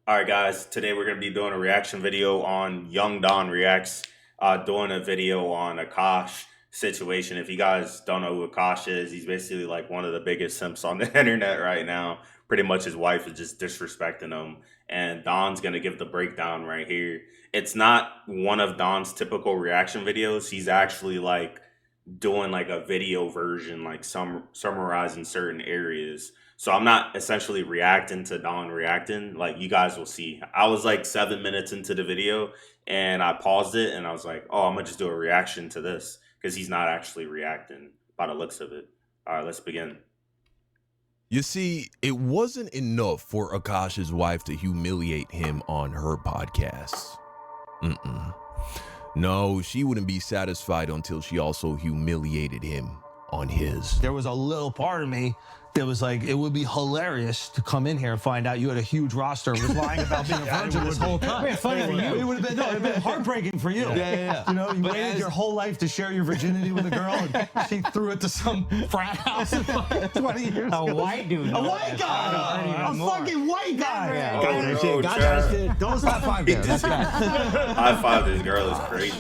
All right, guys. Today we're gonna be doing a reaction video on Young Don reacts. Doing a video on Akaash situation. If you guys don't know who Akaash is, he's basically like one of the biggest simps on the internet right now. Pretty much his wife is just disrespecting him, and Don's gonna give the breakdown right here. It's not one of Don's typical reaction videos. He's actually like doing like a video version, like summarizing certain areas. So I'm not essentially reacting to Don reacting. Like you guys will see. I was like 7 minutes into the video and I paused it and I was like, oh, I'm gonna just do a reaction to this because he's not actually reacting by the looks of it. All right, let's begin. You see, it wasn't enough for Akaash's wife to humiliate him on her podcasts. No, she wouldn't be satisfied until she also humiliated him on his. There was a little part of me that was like, it would be hilarious to come in here and find out you had a huge roster and was lying about being a virgin this whole time. It'd been funny for you. It would have been heartbreaking for you. Yeah. You know, you waited your whole life to share your virginity with a girl, and she threw it to some frat house 20 years ago. A white dude. A white guy. A fucking white guy. Yeah. Oh, no, child. Don't stop five there. High five, this girl is crazy.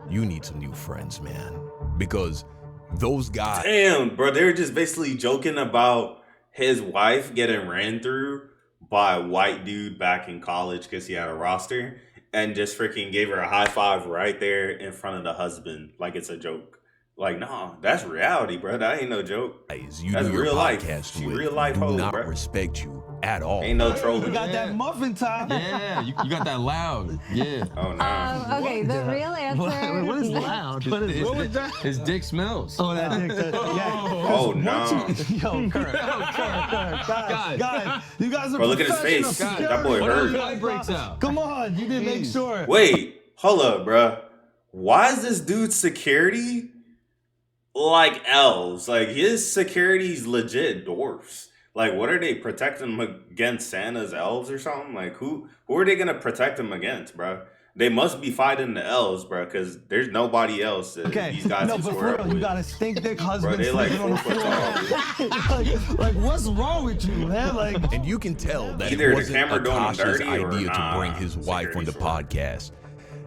You need some new friends, man. Because those guys. Damn, bro, they were just basically joking about his wife getting ran through by a white dude back in college because he had a roster and just freaking gave her a high five right there in front of the husband like it's a joke. Like, no, that's reality, bro. That ain't no joke. You That's do your real life. podcast She with real life do hoe, not bro. respect you at all. Ain't no You trolling. got that muffin top. Yeah, you got that loud. Yeah. Oh, no. Okay, the real answer. What is loud? What was that? His dick smells. Oh, that dick. Yeah. Oh, no. Yo, Kurt. Guys, you guys are Bro, look at his face. professional That boy What if hurt. the light breaks out? Come on, you didn't make sure. Wait, hold up, bro. Why is this dude's security like elves? Like, his security's legit dwarfs. Like, what are they protecting him against? Santa's elves or something? Like, who are they gonna protect him against, bro? They must be fighting the elves, bro, because there's nobody else that these guys no, can but square for up real, you with. got a stink dick husband Bro, they like sleeping on the 4 foot tall. floor. like, what's wrong with you, man? Like, And you can tell that Either it the wasn't camera doing him Akaash's dirty or idea nah, to bring his wife on the security podcast.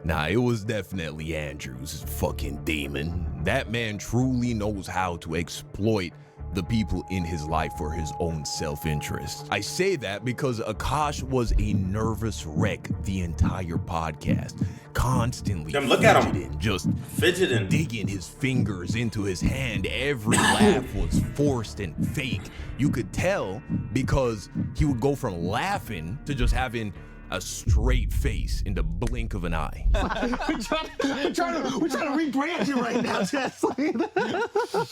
Nah, it was definitely Andrew's fucking demon. That man truly knows how to exploit the people in his life for his own self-interest. I say that because Akaash was a nervous wreck the entire podcast. Constantly Damn, look at him. fidgeting, just Fidgeting. digging his fingers into his hand. Every laugh was forced and fake. You could tell because he would go from laughing to just having a straight face in the blink of an eye. we're trying to rebrand you right now, Chesley.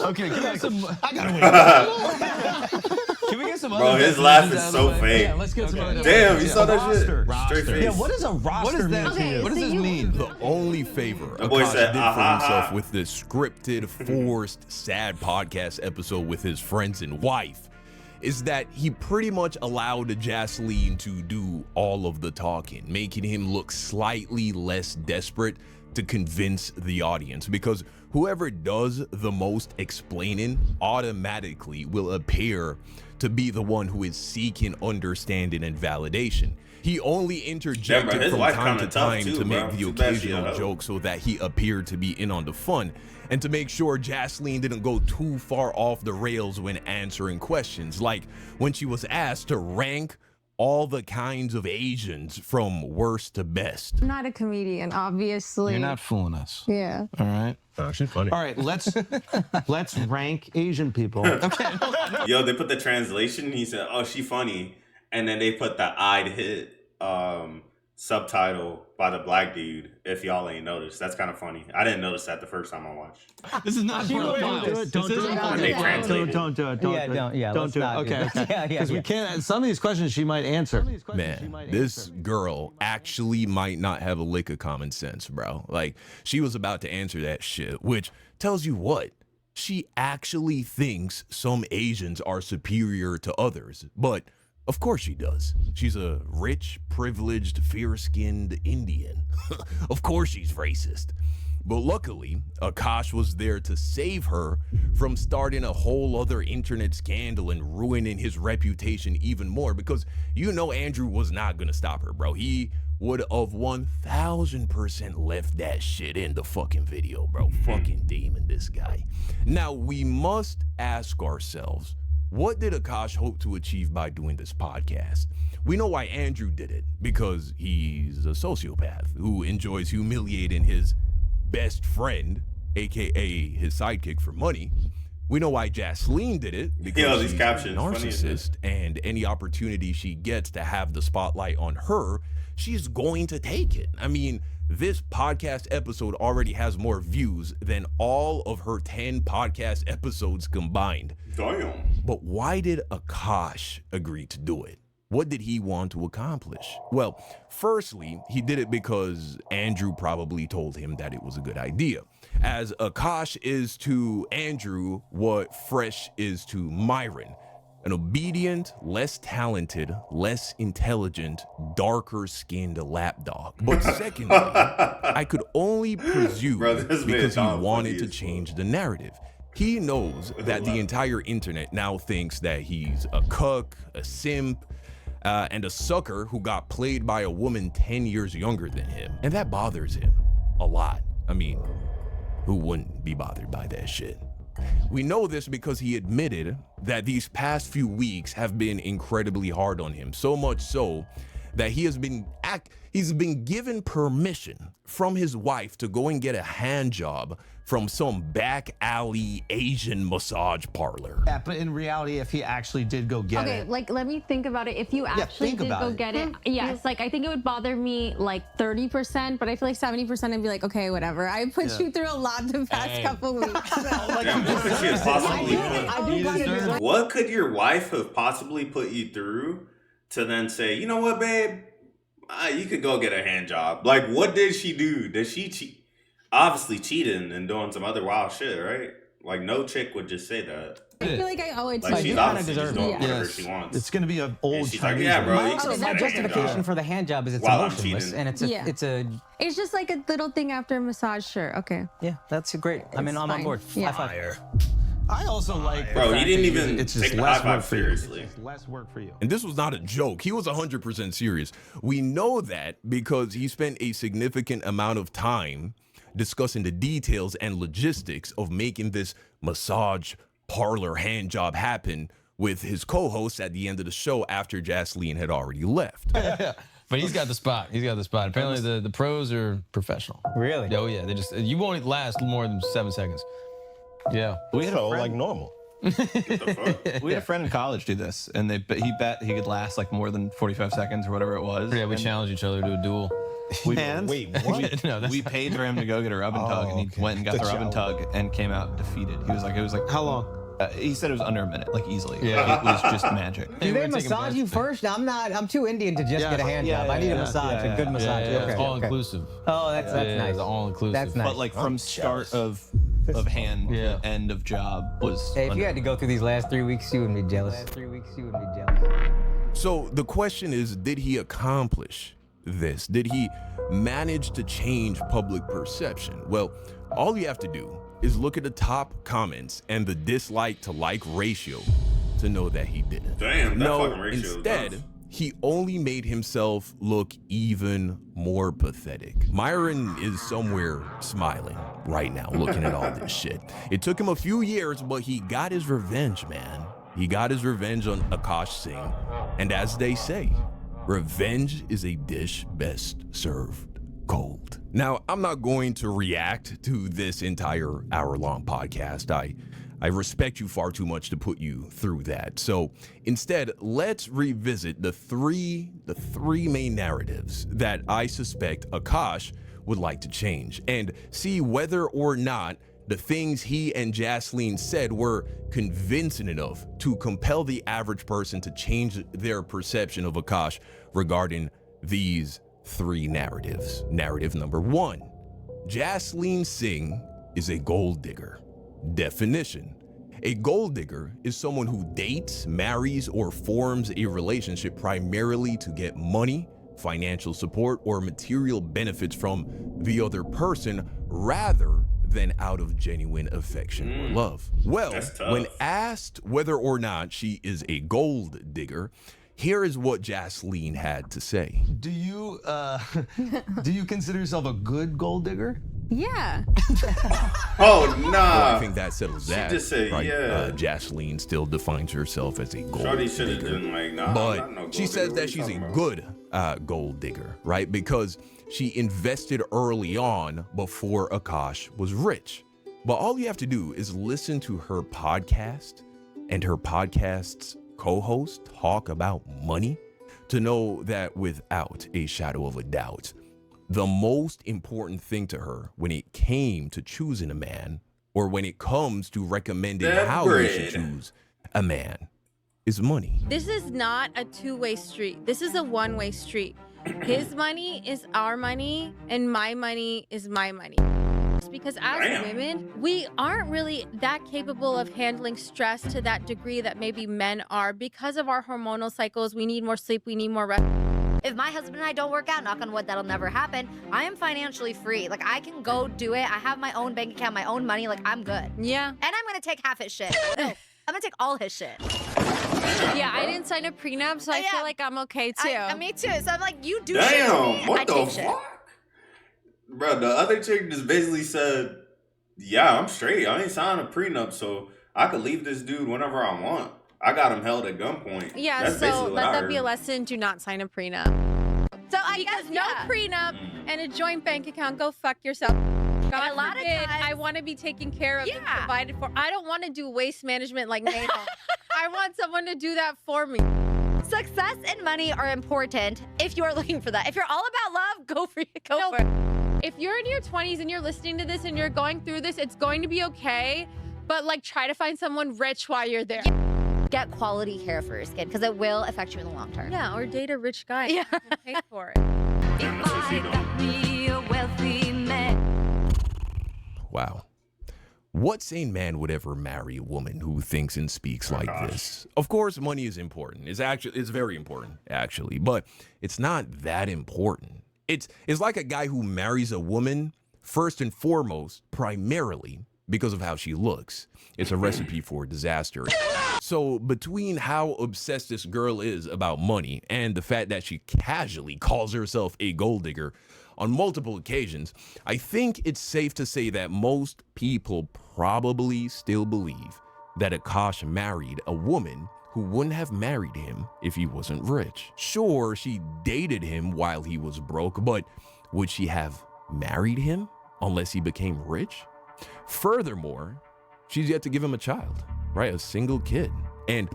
Okay, can we get some? I gotta wait. Can we get some? Bro, other his definitions laugh out is of so the way? fake. Yeah, let's get some. other Damn, you definitions. saw that Roster. shit? Straight face. Yeah, what is a roster? What is that? mean to Okay, you? What does so this you- mean? The only favor The boy Akaash said, did for "Ah, ha, himself ha." with this scripted, forced, sad podcast episode with his friends and wife is that he pretty much allowed Jasleen to do all of the talking, making him look slightly less desperate to convince the audience, because whoever does the most explaining automatically will appear to be the one who is seeking understanding and validation. He only interjected his from wife time to kinda tough time too, to bro. make the Too bad she occasional a hoe. joke so that he appeared to be in on the fun, and to make sure Jasleen didn't go too far off the rails when answering questions, like when she was asked to rank all the kinds of Asians from worst to best. I'm not a comedian, obviously. You're not fooling us. Yeah. All right. Oh, she's funny. All right. Let's rank Asian people. Okay. Yo, they put the translation. He said, "Oh, she funny," and then they put the "I'd hit" subtitle by the black dude. If y'all ain't noticed, that's kind of funny. I didn't notice that the first time I watched. This is not part of the file. This isn't part of They the file. translate. Don't do it. Yeah, don't. Yeah, Don't let's do it. not do Okay. that. Yeah, Because we can't. Some of these questions she might answer. Man, this girl actually might not have a lick of common sense, bro. Like, she was about to answer that shit, which tells you what? She actually thinks some Asians are superior to others, but of course she does. She's a rich, privileged, fair-skinned Indian. Of course she's racist. But luckily, Akaash was there to save her from starting a whole other internet scandal and ruining his reputation even more, because you know Andrew was not gonna stop her, bro. He would have 1000% left that shit in the fucking video, bro. Fucking demon, this guy. Now, we must ask ourselves, what did Akaash hope to achieve by doing this podcast? We know why Andrew did it, because he's a sociopath who enjoys humiliating his best friend, aka his sidekick, for money. We know why Jasleen did it, because these she's captions, a funny, isn't narcissist, and any opportunity she gets to have the spotlight on her, she's going to take it. I mean, this podcast episode already has more views than all of her 10 podcast episodes combined. Damn. But why did Akaash agree to do it? What did he want to accomplish? Well, firstly, he did it because Andrew probably told him that it was a good idea. As Akaash is to Andrew what Fresh is to Myron. An obedient, less talented, less intelligent, darker skinned lapdog. But secondly, I could only presume Bro, this man because he Tom wanted funny to as change the narrative. He knows that the entire internet now thinks that he's a cuck, a simp, and a sucker who got played by a woman 10 years younger than him. And that bothers him a lot. I mean, who wouldn't be bothered by that shit? We know this because he admitted that these past few weeks have been incredibly hard on him, so much so that he's been given permission from his wife to go and get a hand job from some back alley Asian massage parlor. Yeah, but in reality, if he actually did go get Okay, it, like let me think about it. If you actually think did about go it. get it, yes, like I think it would bother me like 30%, but I feel like 70% I'd be like, okay, whatever. I put you through a lot the past couple weeks. Damn, what could she have possibly put? What could your wife have possibly put you through to then say, you know what, babe, you could go get a hand job? Like, what did she do? Did she cheat? Obviously cheating and doing some other wild shit, right? Like, no chick would just say that. I feel like I owe it to Like, she's you. obviously just doing it. whatever Yes. she wants. it's going to be an old And she's like, Chinese yeah, bro, woman. you can Oh, get my a hand Justification job. for the hand job is it's While I'm emotionless, cheating. and it's a It's just like a little thing after a massage. Sure, okay. yeah, that's a great. I mean, I'm on fine. board. Yeah. High five. I also like the Bro, fact you didn't that even it's take just the less high work five for you. seriously. It's less work for you. And this was not a joke. He was 100% serious. We know that because he spent a significant amount of time discussing the details and logistics of making this massage parlor hand job happen with his co-host at the end of the show after Jasleen had already left. But he's got the spot. He's got the spot. Apparently, the pros are professional. Really? Oh yeah, they just you won't last more than 7 seconds. Yeah. We had like normal. We had a friend in college do this, and he bet he could last like more than 45 seconds or whatever it was. Yeah, we And challenged each other to a duel. Wait, what? No, that's We paid for him to go get a rub and tug, and he went and got the rub and tug and came out defeated. It was like How long? he said it was under a minute, like easily. Yeah. It was just magic. Do we're they taking massage bets. you first? I'm too Indian to just get a hand job. I need a massage, a good massage. Yeah, Okay, it's all okay. inclusive. Oh, that's nice. It's all inclusive. That's nice. But like from start of hand Yeah. to end of job was. Hey, if you had to go through these last 3 weeks, you wouldn't be jealous. So the question is, did he accomplish this? Did he manage to change public perception? Well, all you have to do is look at the top comments and the dislike to like ratio to know that he didn't. Damn, that No, fucking ratio is instead, nuts. he only made himself look even more pathetic. Myron is somewhere smiling right now, looking at all this shit. It took him a few years, but he got his revenge, man. He got his revenge on Akaash Singh. And as they say, revenge is a dish best served cold. Now, I'm not going to react to this entire hour-long podcast. I respect you far too much to put you through that. So instead, let's revisit the three main narratives that I suspect Akaash would like to change and see whether or not the things he and Jasleen said were convincing enough to compel the average person to change their perception of Akaash regarding these three narratives. Narrative number one, Jasleen Singh is a gold digger. Definition: a gold digger is someone who dates, marries, or forms a relationship primarily to get money, financial support, or material benefits from the other person rather than out of genuine affection or love. Well, That's tough. when asked whether or not she is a gold digger, here is what Jasleen had to say. Do you consider yourself a good gold digger? Yeah. Oh, Well, nah. I think that settles She that. just said, right? yeah. Jasleen still defines herself as a gold Shorty should have digger. been like, nah, But I'm not no she gold says digger. that What she's you a talking about? good gold digger, right? Because she invested early on before Akaash was rich. But all you have to do is listen to her podcast and her podcast's co-host talk about money to know that without a shadow of a doubt, the most important thing to her when it came to choosing a man, or when it comes to recommending That how you should bread. choose a man, is money. This is not a two-way street. This is a one-way street. His money is our money, and my money is my money. Because as Damn. women, we aren't really that capable of handling stress to that degree that maybe men are. Because of our hormonal cycles, we need more sleep, we need more rest. If my husband and I don't work out, knock on wood, that'll never happen. I am financially free. Like, I can go do it. I have my own bank account, my own money. Like, I'm good. Yeah. And I'm gonna take half his shit. No, I'm gonna take all his shit. Yeah, I didn't sign a prenup, so I Yeah. feel like I'm okay too. Me too. So I'm like, you do shit to Damn, me, I what the take shit. fuck? Bro, the other chick just basically said, yeah, I'm straight. I ain't signed a prenup, so I could leave this dude whenever I want. I got him held at gunpoint. Yeah, That's so basically what let I that be a heard. lesson. Do not sign a prenup. So I Because guess no yeah. prenup Mm. and a joint bank account, go fuck yourself. God a lot of forbid, times- I want to be taken care of and Yeah. provided for. I don't want to do waste management like Nato. I want someone to do that for me. Success and money are important if you are looking for that. If you're all about love, go for it. Go No. for it. If you're in your 20s and you're listening to this and you're going through this, it's going to be okay. But like, try to find someone rich while you're there. Get quality hair for your skin because it will affect you in the long term. Yeah, or date a rich guy. Yeah. And pay for it. Damn, that's what she doing. Wow. What sane man would ever marry a woman who thinks and speaks like gosh. this? Of course, money is important. It's very important, actually, but it's not that important. It's like a guy who marries a woman first and foremost, primarily because of how she looks. It's a recipe for disaster. So between how obsessed this girl is about money and the fact that she casually calls herself a gold digger on multiple occasions, I think it's safe to say that most people probably still believe that Akaash married a woman who wouldn't have married him if he wasn't rich. Sure, she dated him while he was broke, but would she have married him unless he became rich? Furthermore, she's yet to give him a child, right? A single kid. And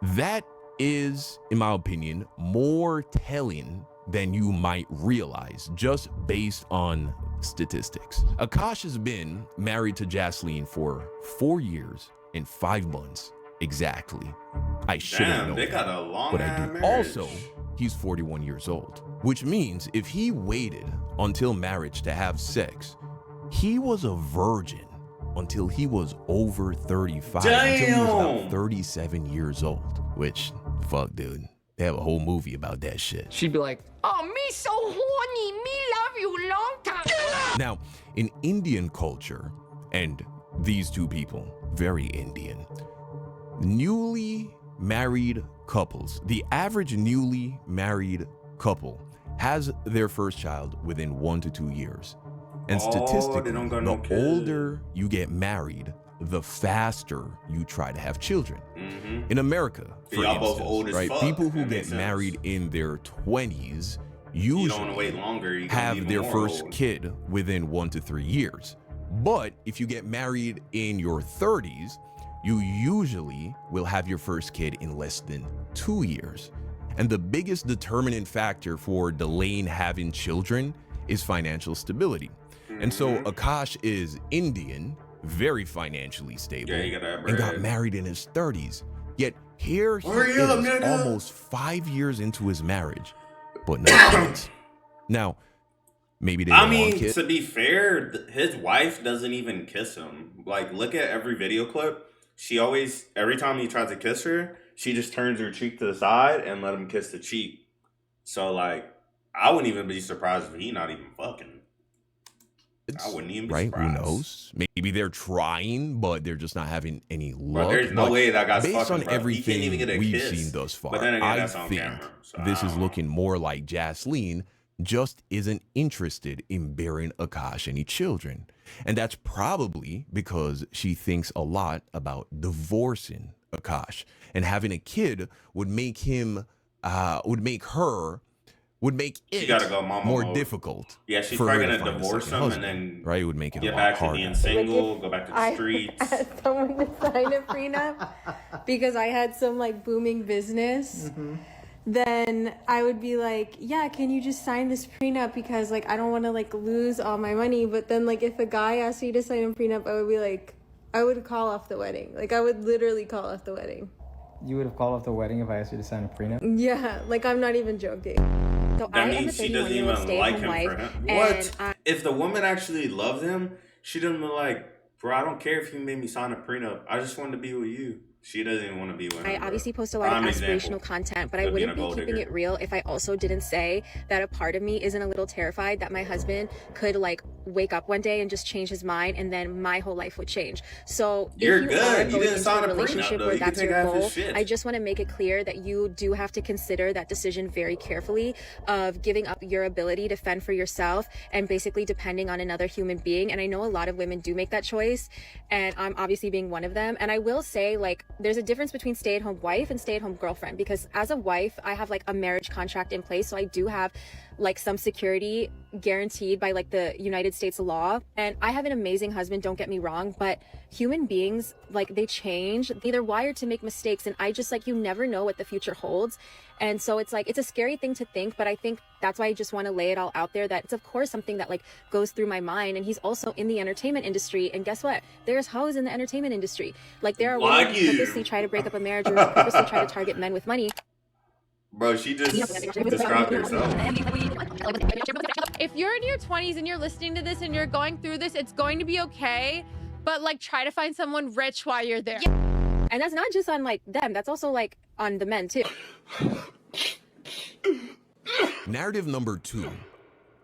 that is, in my opinion, more telling than you might realize just based on statistics. Akaash has been married to Jasleen for 4 years and 5 months exactly. I should have Damn, known they that, got a long but I ass do. marriage. Also, he's 41 years old, which means if he waited until marriage to have sex, he was a virgin until he was over 35, until he was about Damn. 37 years old, which, fuck, dude. They have a whole movie about that shit. She'd be like, oh, me so horny, me love you long time. Now, in Indian culture, and these two people, very Indian, newly married couples, the average newly married couple has their first child within 1 to 2 years. And Oh, statistically, they don't got the no kids. older you get married, the faster you try to have children. Mhm. In America, for Y'all both instance, old as right, fuck. people who That get makes sense. married in their 20s You don't want to usually wait longer. You gonna be have even their more first old. kid within 1 to 3 years. But if you get married in your 30s, you usually will have your first kid in less than 2 years. And the biggest determinant factor for delaying having children is financial stability. And so Mm-hmm. Akaash is Indian, very financially stable, Yeah, he got that and got bread. married in his 30s. Yet here he Hurry is, up, nigga. almost 5 years into his marriage, but no kids. Now, maybe they I don't want mean, kids. to be fair, his wife doesn't even kiss him. Like, look at every video clip. She always, every time he tries to kiss her, she just turns her cheek to the side and let him kiss the cheek. So, like, I wouldn't even be surprised if he not even fucking. I wouldn't even be right? surprised. Who knows? Maybe they're trying, but they're just not having any luck. But there's no way that guy's based fucking, on bro. He can't even everything get a we've kiss. seen thus far, But then again, I that's on think camera, so this I is don't know. looking more like Jasleen just isn't interested in bearing Akaash any children. And that's probably because she thinks a lot about divorcing Akaash. And having a kid would make him, would make She gotta go it mama more mode. difficult. Yeah, she's for her probably to gonna find a divorce second him and husband, then right? It would make it a get lot back to harder. being single, go back to the streets. I had someone to sign a prenup because I had some like booming business. Then I would be like, yeah, can you just sign this prenup because like I don't want to like lose all my money. But then like if a guy asked me to sign a prenup, I would be like, I would call off the wedding. Like I would literally call off the wedding. You would have called off the wedding if I asked you to sign a prenup? Yeah, like I'm not even joking. So That means she doesn't even like him for him. What? If the woman actually loved him, she doesn't be like, bro, I don't care if you made me sign a prenup. I just want to be with you. She doesn't even want to be with him. I obviously post a lot of aspirational content, but I wouldn't be keeping it real if I also didn't say that a part of me isn't a little terrified that my husband could like wake up one day and just change his mind and then my whole life would change. So You're if you good. are You going didn't into sign a a prenup, relationship though. where You can that's take your half his goal, shit. I just want to make it clear that you do have to consider that decision very carefully of giving up your ability to fend for yourself and basically depending on another human being. And I know a lot of women do make that choice, and I'm obviously being one of them. And I will say, like, there's a difference between stay-at-home wife and stay-at-home girlfriend, because as a wife, I have like a marriage contract in place, so I do have like some security guaranteed by like the United States law. And I have an amazing husband, don't get me wrong, but human beings, like, they change. They're wired to make mistakes, and I just like, you never know what the future holds. And so it's like, it's a scary thing to think, but I think that's why I just want to lay it all out there, that it's of course something that like goes through my mind. And he's also in the entertainment industry, and guess what, there's hoes in the entertainment industry. Like, there are women who purposely try to break up a marriage or purposely try to target men with money. Bro, she just described herself. If you're in your 20s and you're listening to this and you're going through this, it's going to be okay. But like, try to find someone rich while you're there. And that's not just on like them, that's also like on the men too. Narrative number 2.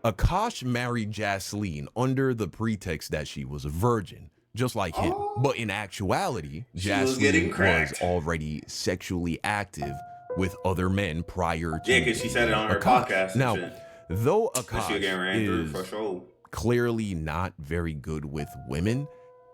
Akaash married Jasleen under the pretext that she was a virgin, just like him. But in actuality, Jasleen was already sexually active with other men prior to. Yeah, because she said it on her Akaash. podcast. Now, though Akaash is for sure. clearly not very good with women,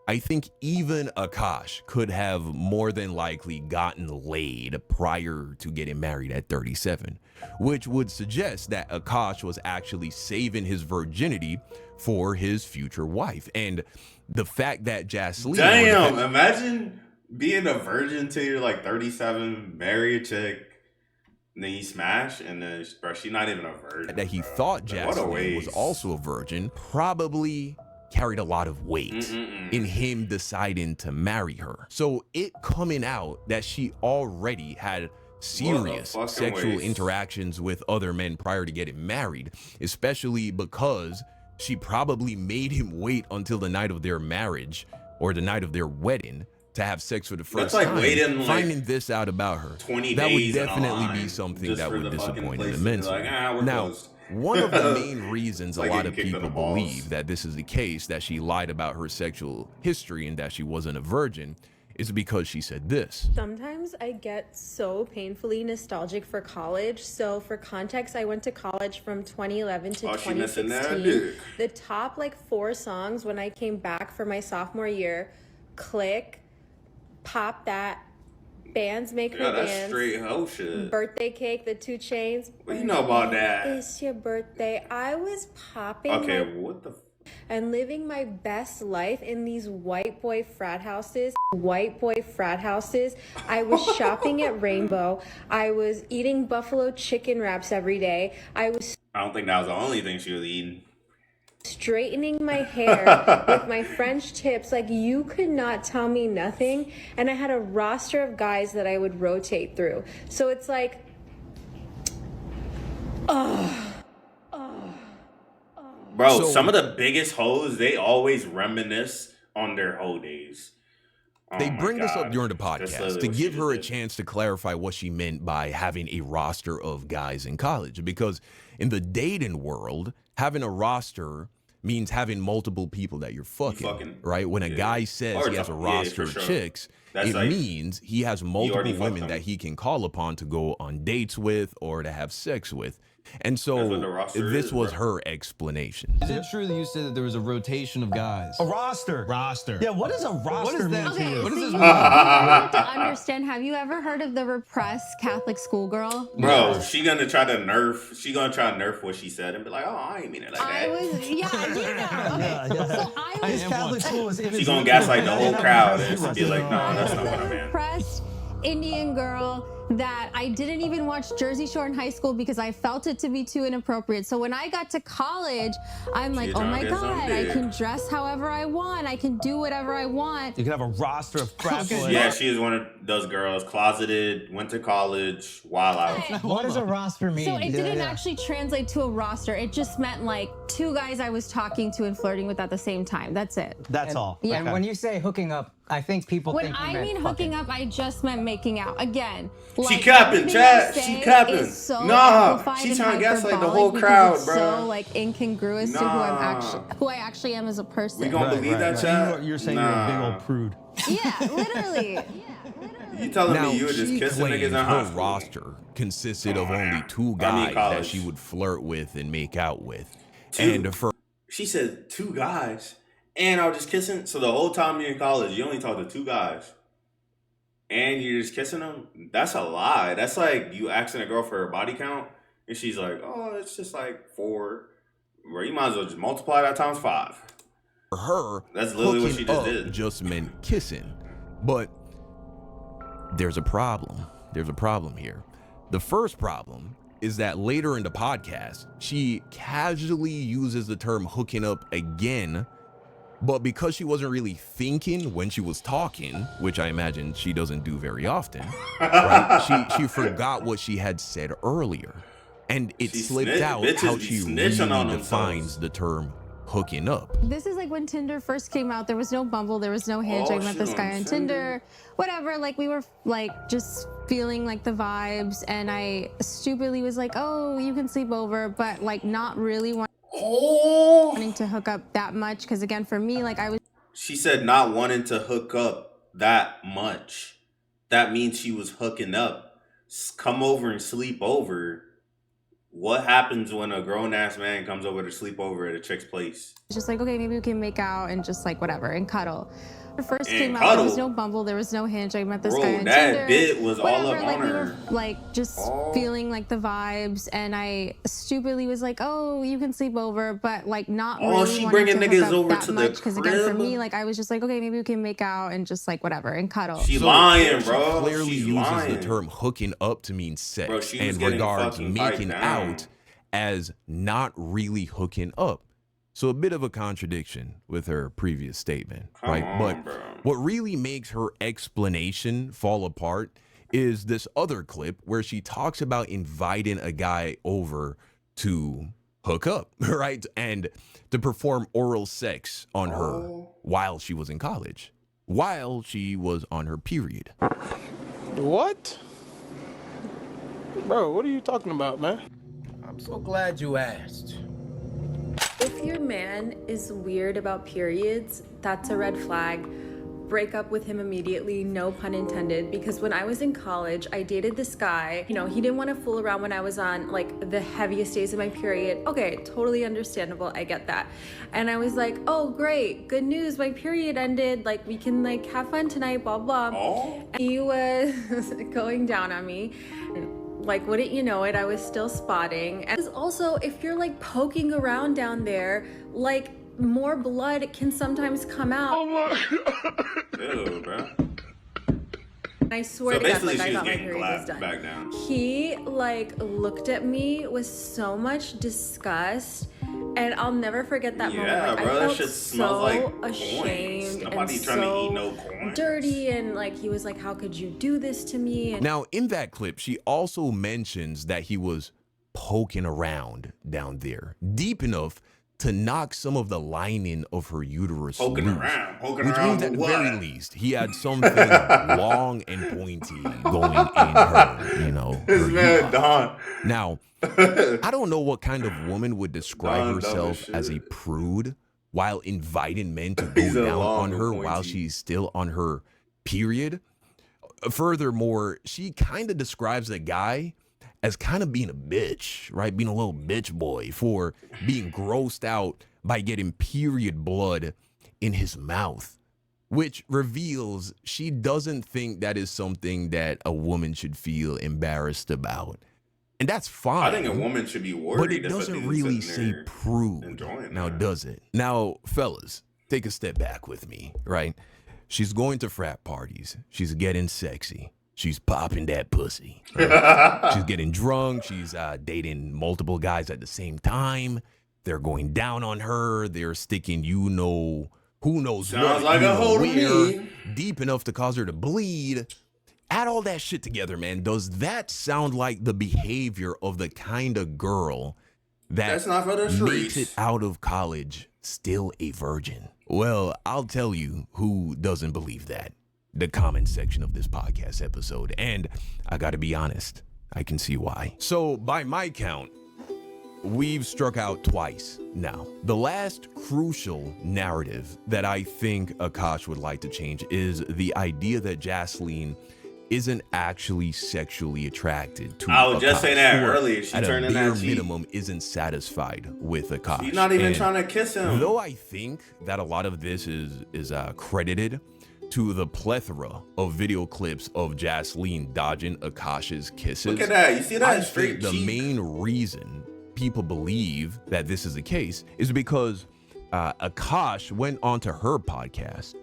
I think even Akaash could have more than likely gotten laid prior to getting married at 37, which would suggest that Akaash was actually saving his virginity for his future wife. And the fact that Jasleen... Damn, imagine being a virgin till you're like 37, marry a chick, and then you smash, and then, bro, she's not even a virgin. That he thought Jasleen was also a virgin probably carried a lot of weight in him deciding to marry her. So it coming out that she already had serious sexual interactions with other men prior to getting married, especially because she probably made him wait until the night of their marriage or the night of their wedding to have sex for the first time. Waiting, finding this out about her, 20 that would days definitely be something that would disappoint him immensely. Now, one of the main reasons a lot of people believe that this is the case, that she lied about her sexual history and that she wasn't a virgin, is because she said this. Sometimes I get so painfully nostalgic for college. So for context, I went to college from 2011 to 2016. The top like 4 songs when I came back for my sophomore year: Click, Pop That, Bands Make Her that's Dance, straight hoe shit. Birthday Cake, the 2 Chainz. What you know about that? It's your birthday. I was popping. Okay, what the and living my best life in these white boy frat houses. White boy frat houses. I was shopping at Rainbow. I was eating buffalo chicken wraps every day. I don't think that was the only thing she was eating. Straightening my hair with my French tips. Like, you could not tell me nothing. And I had a roster of guys that I would rotate through. So it's like, Bro, some of the biggest hoes, they always reminisce on their hoe days. They bring this up during the podcast to give her a chance to clarify what she meant by having a roster of guys in college. Because in the dating world, having a roster means having multiple people that you're fucking. Right? When a guy says he has a roster of chicks, it means he has multiple women that he can call upon to go on dates with or to have sex with. And so this was her explanation. Is it true that you said that there was a rotation of guys? A roster. Yeah, what does a roster mean to you? What does this You have to understand, have you ever heard of the repressed Catholic schoolgirl? Bro, she gonna try to nerf what she said and be like, oh, I ain't mean it like that. So I was Catholic school is She gonna gaslight the whole crowd and be like, no, that's not what I meant. repressed Indian girl that I didn't even watch Jersey Shore in high school because I felt it to be too inappropriate. So when I got to college, I'm like, oh my God, I can dress however I want. I can do whatever I want. You can have a roster of crap. Yeah, she is one of those girls, closeted, went to college, wild out. What does a roster mean? So it didn't actually translate to a roster. It just meant like 2 guys I was talking to and flirting with at the same time. That's it. That's all. Yeah. And when you say hooking up, I think people When think you I meant mean fucking. hooking up, I just meant making out. Again, She like, capping, everything Chad. I She say capping. is so Nah, amplified she and trying to gaslight the hyperbolic whole because crowd, it's bro. so like incongruous to who I actually am as a person. We gonna believe that, Chad? You're saying you're a big old prude. Yeah, literally. You telling Now, me you were just she kissing niggas claims in her high school? roster consisted of only 2 I mean guys that college. she would flirt with and make out with. 2? And for She said 2 guys. And I was just kissing. So the whole time you're in college, you only talked to 2 guys. And you're just kissing them? That's a lie. That's like you asking a girl for her body count. And she's like, oh, it's just like 4. Bro, you might as well just multiply that times 5. For her, That's literally what hooking she just up did. just meant kissing. But there's a problem. There's a problem here. The first problem is that later in the podcast, she casually uses the term hooking up again, but because she wasn't really thinking when she was talking, which I imagine she doesn't do very often, right? She forgot what she had said earlier. And it slipped out how she really defines the term hooking up. This is like when Tinder first came out. There was no Bumble, there was no Hinge. I met this guy on Tinder. Whatever, like we were like just feeling like the vibes, and I stupidly was like, oh, you can sleep over, but like not really wanting to hook up that much, because again, for me, like I was. She said not wanting to hook up that much. That means she was hooking up. Come over and sleep over. What happens when a grown-ass man comes over to sleep over at a chick's place? It's just like, okay, maybe we can make out and just like whatever and cuddle. When it first And came out, cuddle? there was no Bumble, there was no Hinge. I met this Bro, guy on that Tinder. bit was all Whatever, up like on we her. were like just feeling like the vibes, and I stupidly was like, oh, you can sleep over, but like not Oh, really she wanting bringing to hook niggas up over that to the much, because again, for crib? me, like I was just like, okay, maybe we can make out and just like whatever and cuddle. She lying, She bro. clearly She's uses lying. the term hooking up to mean sex Bro, she was and getting regards fucking making piped down. out as not really hooking up. So a bit of a contradiction with her previous statement, Come right? on, But bro. what really makes her explanation fall apart is this other clip where she talks about inviting a guy over to hook up, right? And to perform oral sex on her while she was in college, while she was on her period. What? Bro, what are you talking about, man? I'm so glad you asked. If your man is weird about periods, that's a red flag. Break up with him immediately, no pun intended, because when I was in college, I dated this guy. You know, he didn't want to fool around when I was on like the heaviest days of my period. Okay, totally understandable, I get that. And I was like, oh great, good news, my period ended, like we can like have fun tonight, blah blah. And he was going down on me. Like, wouldn't you know it, I was still spotting. And also, if you're like poking around down there, like more blood can sometimes come out. Oh my Ew, bro. I swear So to God, basically, like I she was thought my getting period was clapped done. back down. He like looked at me with so much disgust, and I'll never forget that moment. Yeah, Like, bro, I that felt shit so smells like coins. ashamed Nobody and trying to so eat no coins. dirty, and like he was like, "How could you do this to me?" And Now, in that clip, she also mentions that he was poking around down there, deep enough to knock some of the lining of her uterus Poking loose, around which means at the what? very least he had something long and pointy going in her, you know. This her man, hoo-ha. Don. Now, I don't know what kind of woman would describe Don, herself dumb as as a shit. prude while inviting men to He's go a down long on her and while pointy. she's still on her period. Furthermore, she kind of describes a guy as kind of being a bitch, right? Being a little bitch boy for being grossed out by getting period blood in his mouth, which reveals she doesn't think that is something that a woman should feel embarrassed about. And that's fine. I think a woman should be worried. But it if a doesn't dude's really sitting say there prude. enjoying Now, that. does it? Now, fellas, take a step back with me, right? She's going to frat parties. She's getting sexy. She's popping that pussy. Right? She's getting drunk. She's dating multiple guys at the same time. They're going down on her. They're sticking, you know, who knows Sounds what, like you a know hoe to where, me. deep enough to cause her to bleed. Add all that shit together, man. Does that sound like the behavior of the kind of girl That's that not for the makes streets. it out of college still a virgin? Well, I'll tell you who doesn't believe that. The comment section of this podcast episode. And I gotta be honest, I can see why. So by my count, we've struck out twice now. The last crucial narrative that I think Akaash would like to change is the idea that Jasleen isn't actually sexually attracted to I was just saying that or earlier. She at turned a in bare that cheek. minimum isn't satisfied with Akaash. She's not even And trying to kiss him. though I think that a lot of this is credited to the plethora of video clips of Jasleen dodging Akaash's kisses. Look at that. You see that I straight think the cheek? main reason people believe that this is the case is because Akaash went onto her podcast,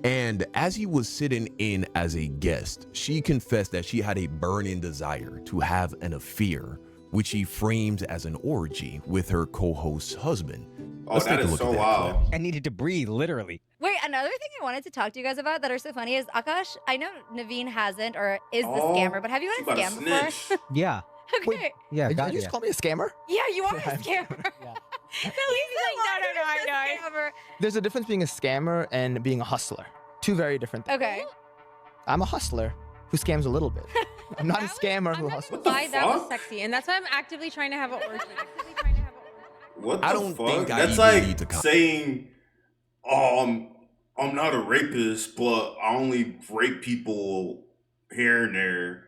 and as he was sitting in as a guest, she confessed that she had a burning desire to have an affair, which she frames as an orgy with her co-host's husband. Oh, Let's that take a is look so at that wild. clip. I needed to breathe, literally. Wait, another thing I wanted to talk to you guys about that are so funny is Akaash. I know Naveen hasn't or is the Oh, scammer, but have you she had a about to scam before? snitch. Yeah. Okay. Yeah, Did got you ya. just call me a scammer? Yeah, you are a scammer. No, he's like, no, I know. There's a difference being a scammer and being a hustler. Two very different things. Okay. I'm a hustler who scams a little bit. I'm not a scammer who hustles. Why that was fuck? sexy, and that's why I'm actively trying to have an orgy. What the I don't fuck? think I That's even like need to saying, I'm not a rapist, but I only rape people here and there.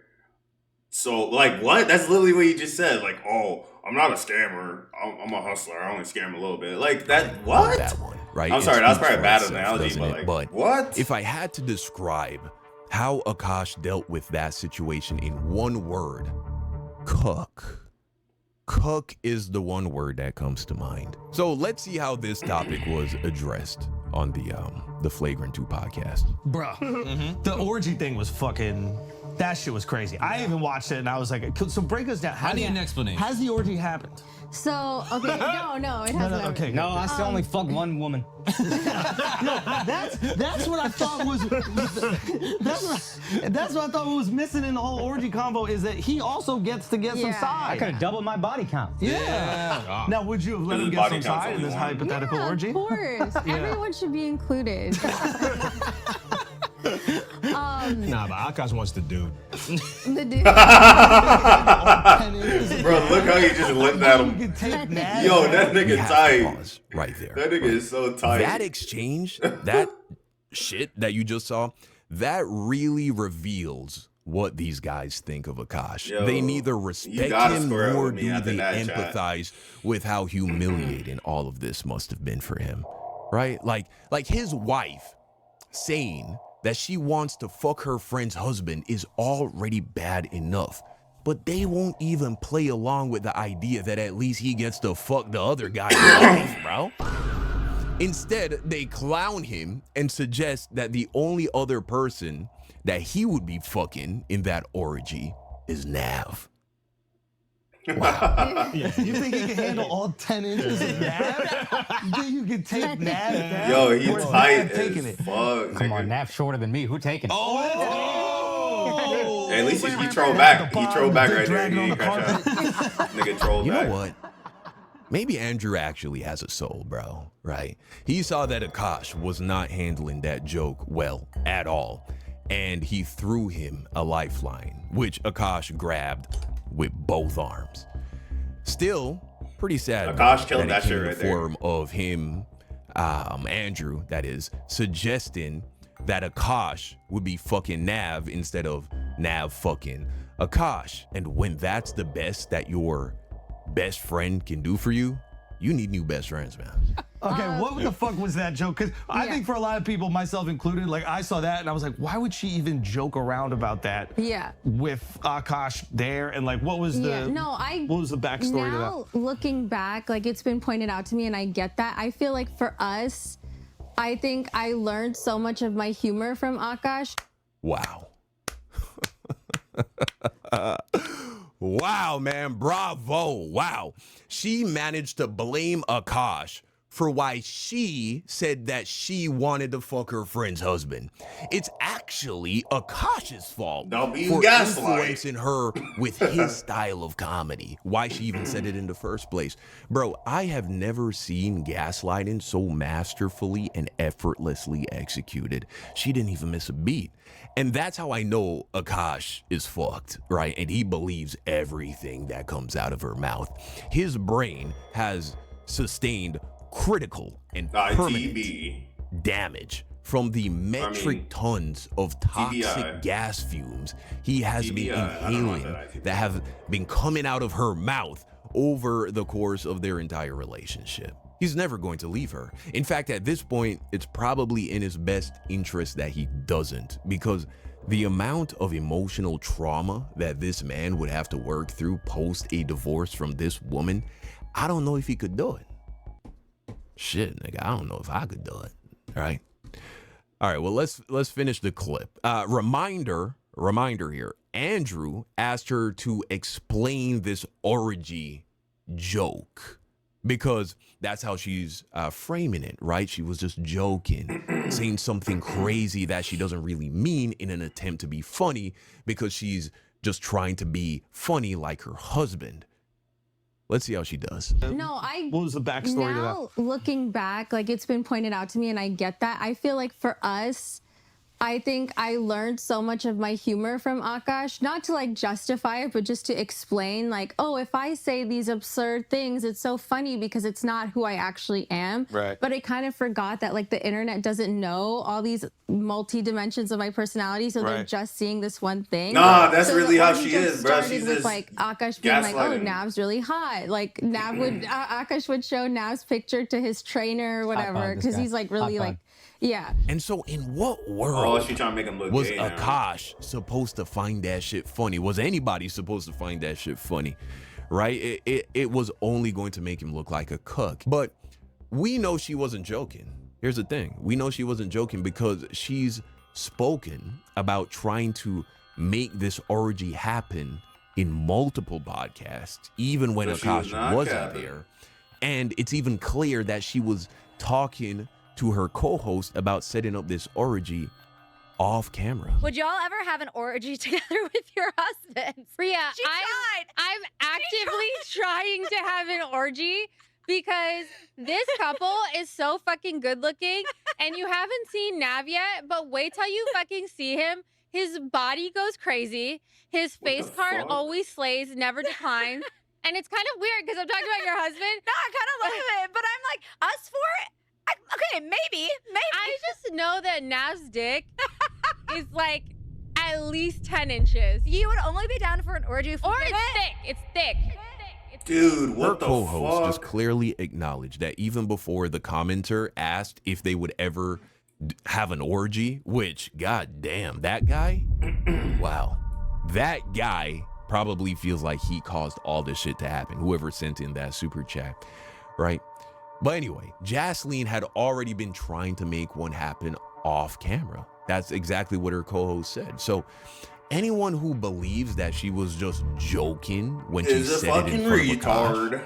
So, like, what? That's literally what you just said. Like, oh, I'm not a scammer. I'm a hustler. I only scam a little bit. Like, that, what? That one, right? I'm It sorry, that's speaks probably a for bad itself, analogy, doesn't but, it? like, But what? if I had to describe how Akaash dealt with that situation in one word, cuck. Cuck is the one word that comes to mind. So let's see how this topic was addressed on the Flagrant 2 podcast. Bro, the orgy thing was fucking, that shit was crazy. I even watched it and I was like, so break us down. I need an explanation. How's the orgy happened? So, okay, no, it hasn't. Okay, No, I still only fucked one woman. That's what I thought was that's what I thought was missing in the whole orgy combo is that he also gets to get some Yeah. side. I could have doubled my body count. Yeah. Now, would you have let His him get body some count's side in only this one. hypothetical Yeah, orgy? of course. Everyone should be included. Nah, but Akaash wants the dude. The dude. Bro, look how he just looked at him. Yo, that We nigga have to tight. pause right there. That nigga is so tight. That exchange, that shit that you just saw, that really reveals what these guys think of Akaash. Yo, they neither you respect gotta him square it nor with me do after they that chat. empathize with how humiliating all of this must have been for him. Right? Like his wife saying that she wants to fuck her friend's husband is already bad enough. But they won't even play along with the idea that at least he gets to fuck the other guy's wife, bro. Instead, they clown him and suggest that the only other person that he would be fucking in that orgy is Nav. Wow. You think he can handle all 10 inches of Nav? You think you can take Nav down? Yo, he Or is tight Nav taking as it? fuck. Come on, nigga. Nap shorter than me. Who taking it? Oh! At least he trolled back. He trolled back right there. Dragging He on ain't the crash out. Nigga trolled You back. know what? maybe Andrew actually has a soul, bro, right? He saw that Akaash was not handling that joke well at all, and he threw him a lifeline, which Akaash grabbed with both arms. Still, pretty sad. Akaash killed that it came shit in right the there. form of him, Andrew, that is, suggesting that Akaash would be fucking Nav instead of Nav fucking Akaash. And when that's the best that your best friend can do for you, you need new best friends, man. Okay, what the fuck was that joke? Because I think for a lot of people, myself included, like I saw that and I was like, why would she even joke around about that? Yeah. With Akaash there, and like, what was the what was the backstory to that? Now looking back, like it's been pointed out to me, and I get that. I feel like for us, I think I learned so much of my humor from Akaash. Wow. Wow, man. Bravo. Wow. She managed to blame Akaash for why she said that she wanted to fuck her friend's husband. It's actually Akaash's fault Don't be for gaslight. influencing her with his style of comedy. Why she even said it in the first place. Bro, I have never seen gaslighting so masterfully and effortlessly executed. She didn't even miss a beat. And that's how I know Akaash is fucked, right? And he believes everything that comes out of her mouth. His brain has sustained critical and permanent damage from the metric tons of toxic TBI. gas fumes he has been TBI, I don't know inhaling that that have been coming out of her mouth over the course of their entire relationship. He's never going to leave her. In fact, at this point, it's probably in his best interest that he doesn't, because the amount of emotional trauma that this man would have to work through post a divorce from this woman, I don't know if he could do it. Shit, nigga, I don't know if I could do it. All right. All right, well, let's finish the clip. Reminder here. Andrew asked her to explain this orgy joke, because that's how she's framing it, right? She was just joking, saying something crazy that she doesn't really mean in an attempt to be funny, because she's just trying to be funny like her husband. Let's see how she does. What was the backstory to that? Now looking back, like it's been pointed out to me, and I get that. I feel like for us, I think I learned so much of my humor from Akaash, not to like justify it, but just to explain like, oh, if I say these absurd things, it's so funny because it's not who I actually am. Right. But I kind of forgot that like the internet doesn't know all these multi-dimensions of my personality, so they're Right. just seeing this one thing. Nah, that's So really the how orgy she joke is, bro. started She's with just like Akaash being like, oh, gaslighting. Nav's really hot. Like Nav would, Akaash would show Nav's picture to his trainer or whatever, because he's like really like, yeah. And so in what world Oh, she trying to make him look was gay now. Akaash supposed to find that shit funny? Was anybody supposed to find that shit funny? Right? It was only going to make him look like a cuck. But we know she wasn't joking. Here's the thing. We know she wasn't joking because she's spoken about trying to make this orgy happen in multiple podcasts, even when But she was Akaash not wasn't capping. there. And it's even clear that she was talking to her co-host about setting up this orgy off camera. Would y'all ever have an orgy together with your husbands? Rhea, She tried. I'm actively trying to have an orgy because this couple is so fucking good looking, and you haven't seen Nav yet, but wait till you fucking see him. His body goes crazy. His face card always slays, never declines. And it's kind of weird because I'm talking about your husband. No, I kind of love it, but I'm like, us four? Okay, maybe. I just know that Nav's dick is like at least 10 inches. You would only be down for an orgy if we Or did it's it? thick. It's thick. Dude, Her what the co-host just fuck? clearly acknowledged that even before the commenter asked if they would ever have an orgy, which, god damn, that guy, wow, that guy probably feels like he caused all this shit to happen, whoever sent in that super chat, right? But anyway, Jasleen had already been trying to make one happen off camera. That's exactly what her co-host said. So anyone who believes that she was just joking when she Is a said it in fucking front of Akaash,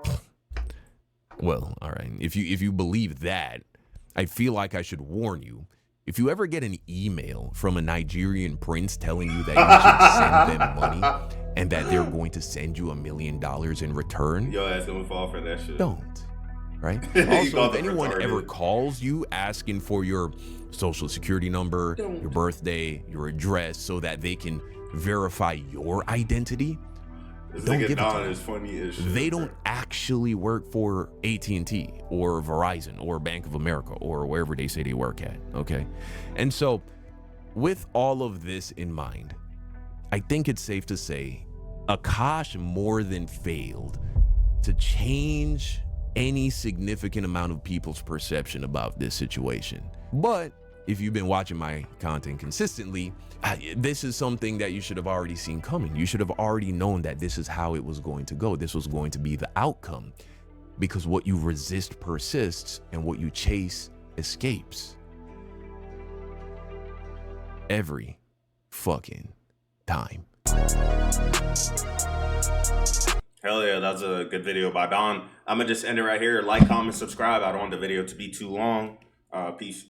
retard. well, all right. If you believe that, I feel like I should warn you. If you ever get an email from a Nigerian prince telling you that you should send them money and that they're going to send you $1 million in return, yo ass gonna fall for that shit. Don't. Right? You Also, called if them anyone retarded. ever calls you asking for your social security number, Don't. your birthday, your address, so that they can verify your identity, This don't nigga give it to Don them. is funny as shit. They don't actually work for AT&T or Verizon or Bank of America or wherever they say they work at, okay? And so, with all of this in mind, I think it's safe to say Akaash more than failed to change any significant amount of people's perception about this situation. But if you've been watching my content consistently, this is something that you should have already seen coming. You should have already known that this is how it was going to go. This was going to be the outcome, because what you resist persists and what you chase escapes. Every fucking time. Hell yeah, that's a good video by Don. I'm gonna just end it right here. Like, comment, subscribe. I don't want the video to be too long. Peace.